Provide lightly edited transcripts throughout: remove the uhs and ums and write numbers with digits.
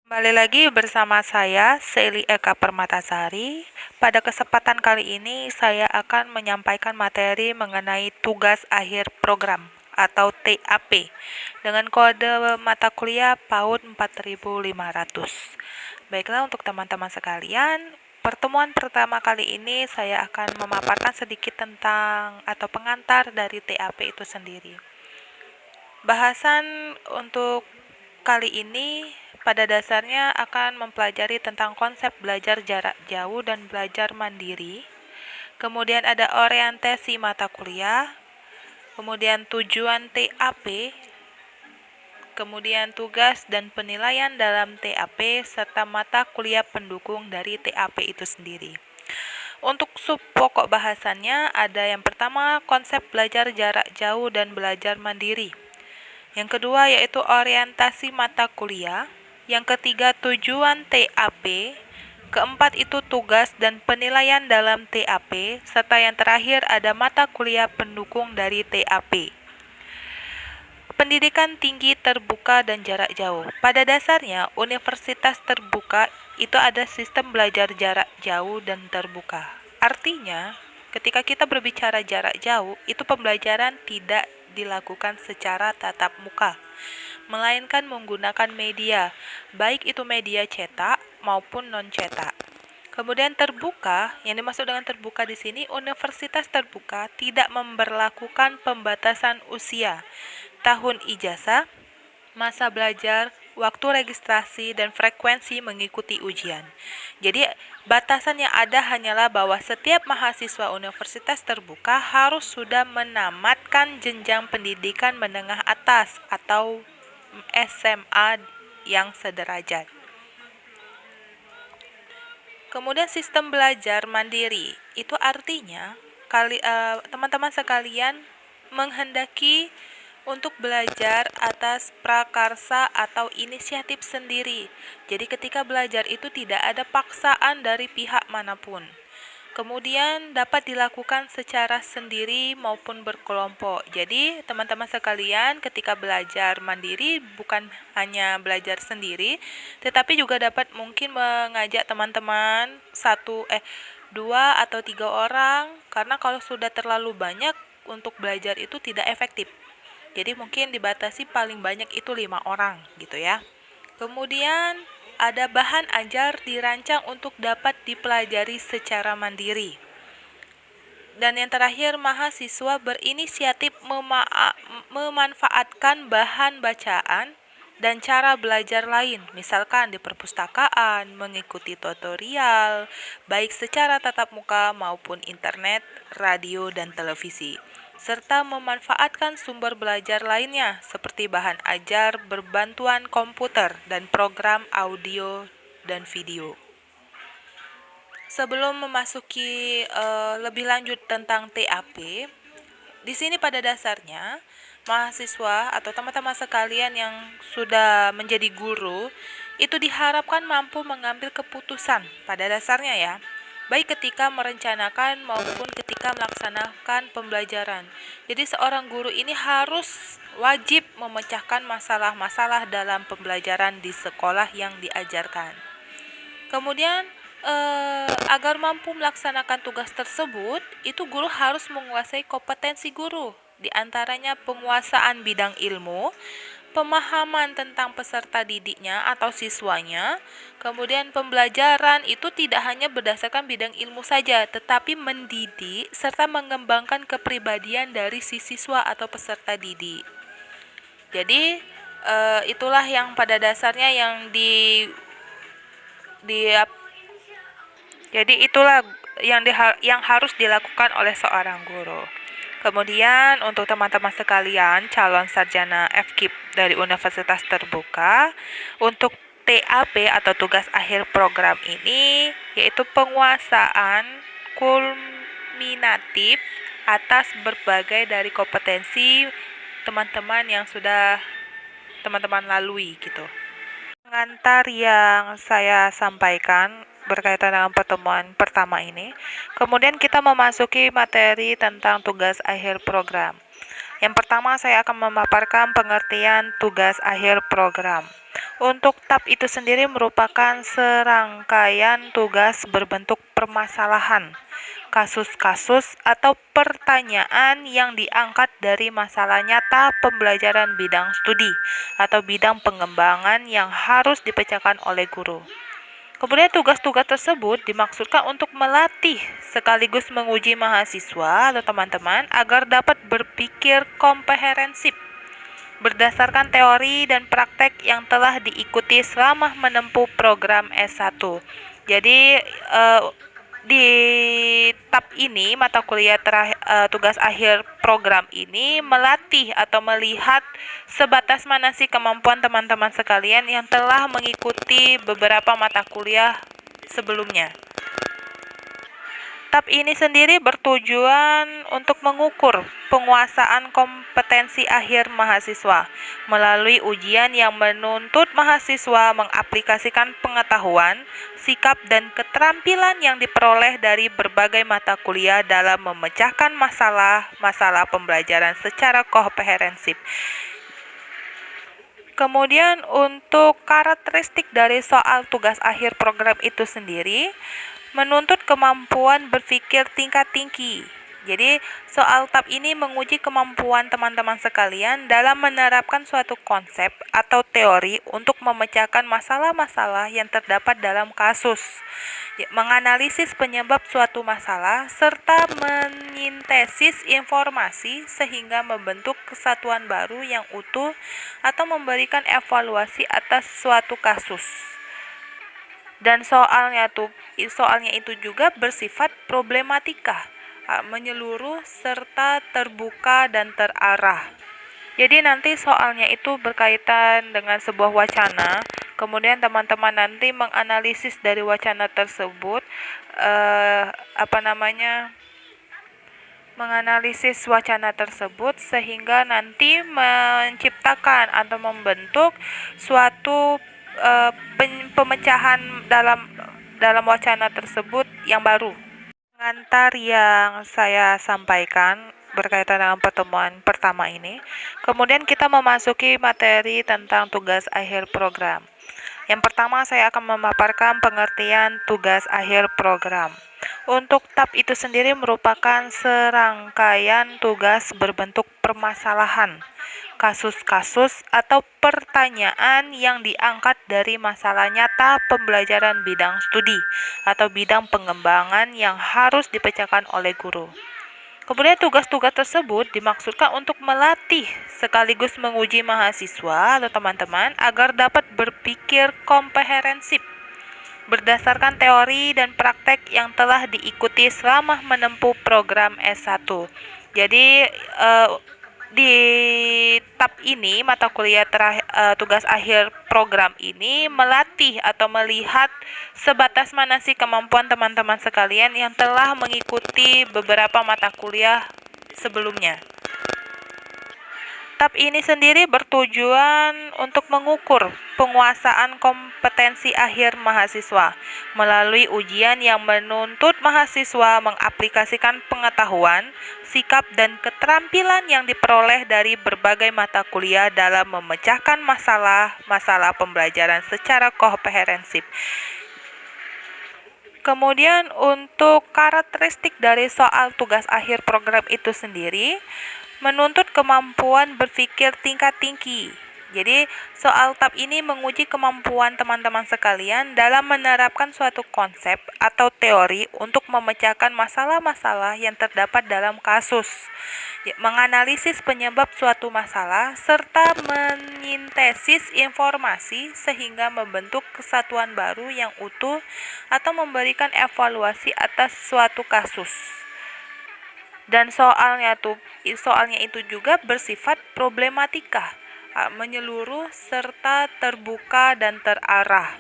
Kembali lagi bersama saya, Seli Eka Permatasari. Pada kesempatan kali ini, saya akan menyampaikan materi mengenai tugas akhir program atau TAP dengan kode mata kuliah PAUD 4500. Baiklah, untuk teman-teman sekalian, pertemuan pertama kali ini saya akan memaparkan sedikit tentang atau pengantar dari TAP itu sendiri. Bahasan untuk kali ini pada dasarnya akan mempelajari tentang konsep belajar jarak jauh dan belajar mandiri. Kemudian ada orientasi mata kuliah, kemudian tujuan TAP, kemudian tugas dan penilaian dalam TAP, serta mata kuliah pendukung dari TAP itu sendiri. Untuk sub pokok bahasannya ada yang pertama konsep belajar jarak jauh dan belajar mandiri. Yang kedua yaitu orientasi mata kuliah. Yang ketiga tujuan TAP. Keempat itu tugas dan penilaian dalam TAP. Serta yang terakhir ada mata kuliah pendukung dari TAP. Pendidikan tinggi terbuka dan jarak jauh. Pada dasarnya, universitas terbuka itu ada sistem belajar jarak jauh dan terbuka. Artinya, ketika kita berbicara jarak jauh, itu pembelajaran tidak dilakukan secara tatap muka, melainkan menggunakan media, baik itu media cetak maupun non-cetak. Kemudian terbuka, yang dimaksud dengan terbuka di sini, universitas terbuka tidak memberlakukan pembatasan usia, tahun ijazah, masa belajar, waktu registrasi, dan frekuensi mengikuti ujian. Jadi, batasan yang ada hanyalah bahwa setiap mahasiswa universitas terbuka harus sudah menamatkan jenjang pendidikan menengah atas atau SMA yang sederajat. Kemudian sistem belajar mandiri, itu artinya teman-teman sekalian menghendaki untuk belajar atas prakarsa atau inisiatif sendiri. Jadi ketika belajar itu tidak ada paksaan dari pihak manapun. Kemudian dapat dilakukan secara sendiri maupun berkelompok. Jadi teman-teman sekalian ketika belajar mandiri bukan hanya belajar sendiri, tetapi juga dapat mungkin mengajak teman-teman dua atau tiga orang, karena kalau sudah terlalu banyak untuk belajar itu tidak efektif. Jadi mungkin dibatasi paling banyak itu 5 orang gitu ya. Kemudian ada bahan ajar dirancang untuk dapat dipelajari secara mandiri. Dan yang terakhir, mahasiswa berinisiatif memanfaatkan bahan bacaan dan cara belajar lain, misalkan di perpustakaan, mengikuti tutorial, baik secara tatap muka maupun internet, radio, dan televisi, serta memanfaatkan sumber belajar lainnya seperti bahan ajar berbantuan komputer dan program audio dan video. Sebelum memasuki lebih lanjut tentang TAP, di sini pada dasarnya mahasiswa atau teman-teman sekalian yang sudah menjadi guru itu diharapkan mampu mengambil keputusan pada dasarnya ya, baik ketika merencanakan maupun ketika melaksanakan pembelajaran. Jadi seorang guru ini harus wajib memecahkan masalah-masalah dalam pembelajaran di sekolah yang diajarkan. Kemudian agar mampu melaksanakan tugas tersebut, itu guru harus menguasai kompetensi guru, di antaranya penguasaan bidang ilmu, pemahaman tentang peserta didiknya atau siswanya, kemudian pembelajaran itu tidak hanya berdasarkan bidang ilmu saja, tetapi mendidik serta mengembangkan kepribadian dari si siswa atau peserta didik. Jadi itulah yang pada dasarnya jadi itulah yang harus dilakukan oleh seorang guru. Kemudian untuk teman-teman sekalian, calon sarjana FKIP dari Universitas Terbuka, untuk TAP atau tugas akhir program ini yaitu penguasaan kulminatif atas berbagai dari kompetensi teman-teman yang sudah teman-teman lalui gitu. Pengantar yang saya sampaikan berkaitan dengan pertemuan pertama ini. Kemudian kita memasuki materi tentang tugas akhir program. Yang pertama, saya akan memaparkan pengertian tugas akhir program. Untuk tab itu sendiri merupakan serangkaian tugas berbentuk permasalahan, kasus-kasus, atau pertanyaan yang diangkat dari masalah nyata pembelajaran bidang studi atau bidang pengembangan yang harus dipecahkan oleh guru. Kemudian tugas-tugas tersebut dimaksudkan untuk melatih sekaligus menguji mahasiswa atau teman-teman agar dapat berpikir komprehensif berdasarkan teori dan praktek yang telah diikuti selama menempuh program S1. Jadi di tab ini mata kuliah tugas akhir program ini melatih atau melihat sebatas mana sih kemampuan teman-teman sekalian yang telah mengikuti beberapa mata kuliah sebelumnya. Tab ini sendiri bertujuan untuk mengukur penguasaan kompetensi akhir mahasiswa melalui ujian yang menuntut mahasiswa mengaplikasikan pengetahuan, sikap, dan keterampilan yang diperoleh dari berbagai mata kuliah dalam memecahkan masalah pembelajaran secara komprehensif. Kemudian untuk karakteristik dari soal tugas akhir program itu sendiri menuntut kemampuan berpikir tingkat tinggi. Jadi, soal tab ini menguji kemampuan teman-teman sekalian dalam menerapkan suatu konsep atau teori untuk memecahkan masalah-masalah yang terdapat dalam kasus, menganalisis penyebab suatu masalah, serta menyintesis informasi sehingga membentuk kesatuan baru yang utuh atau memberikan evaluasi atas suatu kasus. Dan soalnya itu juga bersifat problematika, menyeluruh serta terbuka dan terarah. Jadi nanti soalnya itu berkaitan dengan sebuah wacana, kemudian teman-teman nanti menganalisis dari wacana tersebut, menganalisis wacana tersebut sehingga nanti menciptakan atau membentuk suatu pemecahan dalam wacana tersebut yang baru. Pengantar yang saya sampaikan berkaitan dengan pertemuan pertama ini. Kemudian kita memasuki materi tentang tugas akhir program. Yang pertama, saya akan memaparkan pengertian tugas akhir program. Untuk tab itu sendiri merupakan serangkaian tugas berbentuk permasalahan, kasus-kasus, atau pertanyaan yang diangkat dari masalah nyata pembelajaran bidang studi atau bidang pengembangan yang harus dipecahkan oleh guru. Kemudian tugas-tugas tersebut dimaksudkan untuk melatih sekaligus menguji mahasiswa atau teman-teman agar dapat berpikir komprehensif berdasarkan teori dan praktek yang telah diikuti selama menempuh program S1. Jadi di tab ini mata kuliah tugas akhir program ini melatih atau melihat sebatas mana sih kemampuan teman-teman sekalian yang telah mengikuti beberapa mata kuliah sebelumnya. Tab ini sendiri bertujuan untuk mengukur penguasaan kompetensi akhir mahasiswa melalui ujian yang menuntut mahasiswa mengaplikasikan pengetahuan, sikap, dan keterampilan yang diperoleh dari berbagai mata kuliah dalam memecahkan masalah pembelajaran secara komprehensif. Kemudian untuk karakteristik dari soal tugas akhir program itu sendiri menuntut kemampuan berpikir tingkat tinggi. Jadi, soal tab ini menguji kemampuan teman-teman sekalian dalam menerapkan suatu konsep atau teori untuk memecahkan masalah-masalah yang terdapat dalam kasus, menganalisis penyebab suatu masalah, serta menyintesis informasi sehingga membentuk kesatuan baru yang utuh atau memberikan evaluasi atas suatu kasus. Dan soalnya itu juga bersifat problematika, menyeluruh serta terbuka dan terarah.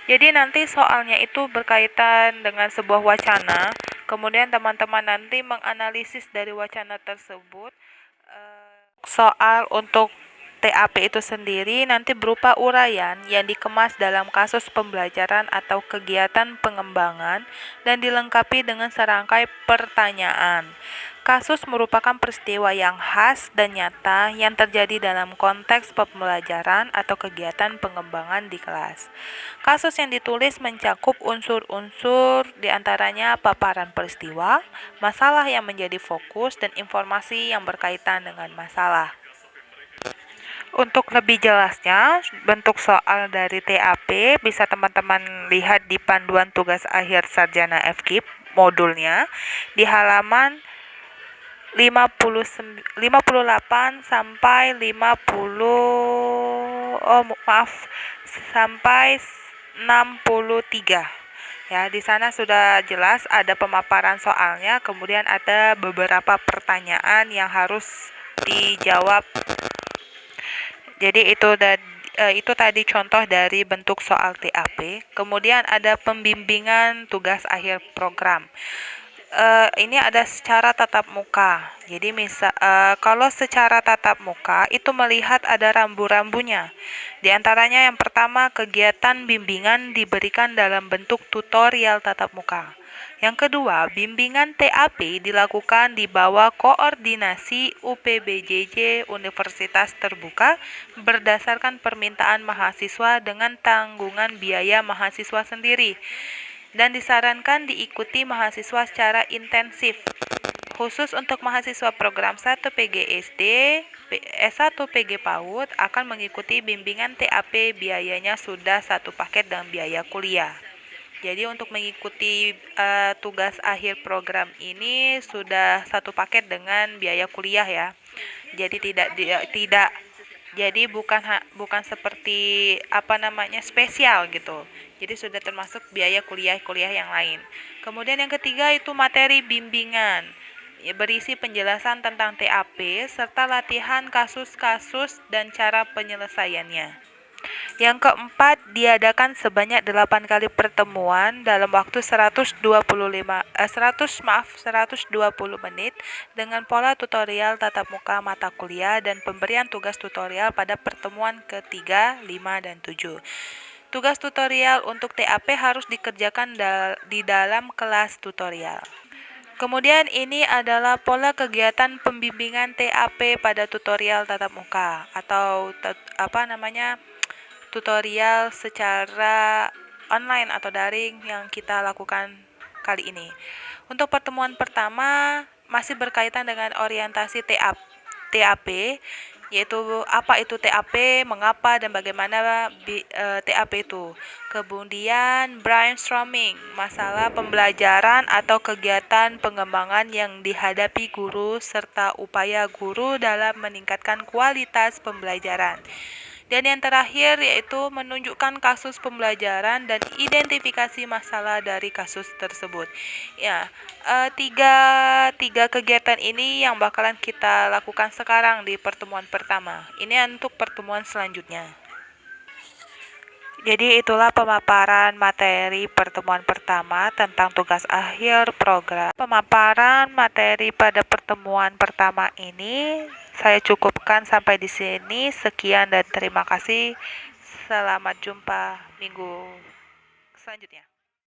Jadi nanti soalnya itu berkaitan dengan sebuah wacana, kemudian teman-teman nanti menganalisis dari wacana tersebut. Soal untuk TAP itu sendiri nanti berupa uraian yang dikemas dalam kasus pembelajaran atau kegiatan pengembangan dan dilengkapi dengan serangkai pertanyaan. Kasus merupakan peristiwa yang khas dan nyata yang terjadi dalam konteks pembelajaran atau kegiatan pengembangan di kelas. Kasus yang ditulis mencakup unsur-unsur diantaranya paparan peristiwa, masalah yang menjadi fokus, dan informasi yang berkaitan dengan masalah. Untuk lebih jelasnya, bentuk soal dari TAP bisa teman-teman lihat di panduan tugas akhir sarjana FKIP modulnya di halaman 58 sampai 63. Ya, di sana sudah jelas ada pemaparan soalnya, kemudian ada beberapa pertanyaan yang harus dijawab. Jadi itu tadi contoh dari bentuk soal TAP. Kemudian ada pembimbingan tugas akhir program. Ini ada secara tatap muka. Jadi kalau secara tatap muka itu melihat ada rambu-rambunya. Di antaranya yang pertama, kegiatan bimbingan diberikan dalam bentuk tutorial tatap muka. Yang kedua, bimbingan TAP dilakukan di bawah koordinasi UPBJJ Universitas Terbuka berdasarkan permintaan mahasiswa dengan tanggungan biaya mahasiswa sendiri, dan disarankan diikuti mahasiswa secara intensif. Khusus untuk mahasiswa program 1 PGSD, S1 PG PAUD akan mengikuti bimbingan TAP, biayanya sudah satu paket dengan biaya kuliah. Jadi untuk mengikuti tugas akhir program ini sudah satu paket dengan biaya kuliah ya. Jadi jadi bukan seperti spesial gitu. Jadi sudah termasuk biaya kuliah yang lain. Kemudian yang ketiga itu materi bimbingan. Berisi penjelasan tentang TAP serta latihan kasus-kasus dan cara penyelesaiannya. Yang keempat, diadakan sebanyak 8 kali pertemuan dalam waktu 120 menit dengan pola tutorial tatap muka mata kuliah dan pemberian tugas tutorial pada pertemuan ketiga, 5, dan 7. Tugas tutorial untuk TAP harus dikerjakan di dalam kelas tutorial. Kemudian ini adalah pola kegiatan pembimbingan TAP pada tutorial tatap muka atau tutorial secara online atau daring yang kita lakukan kali ini. Untuk pertemuan pertama masih berkaitan dengan orientasi TAP, yaitu apa itu TAP, mengapa dan bagaimana TAP itu. Kemudian brainstorming, masalah pembelajaran atau kegiatan pengembangan yang dihadapi guru serta upaya guru dalam meningkatkan kualitas pembelajaran. Dan yang terakhir yaitu menunjukkan kasus pembelajaran dan identifikasi masalah dari kasus tersebut. Ya, tiga kegiatan ini yang bakalan kita lakukan sekarang di pertemuan pertama. Ini untuk pertemuan selanjutnya. Jadi itulah pemaparan materi pertemuan pertama tentang tugas akhir program. Pemaparan materi pada pertemuan pertama ini saya cukupkan sampai di sini. Sekian dan terima kasih. Selamat jumpa minggu selanjutnya.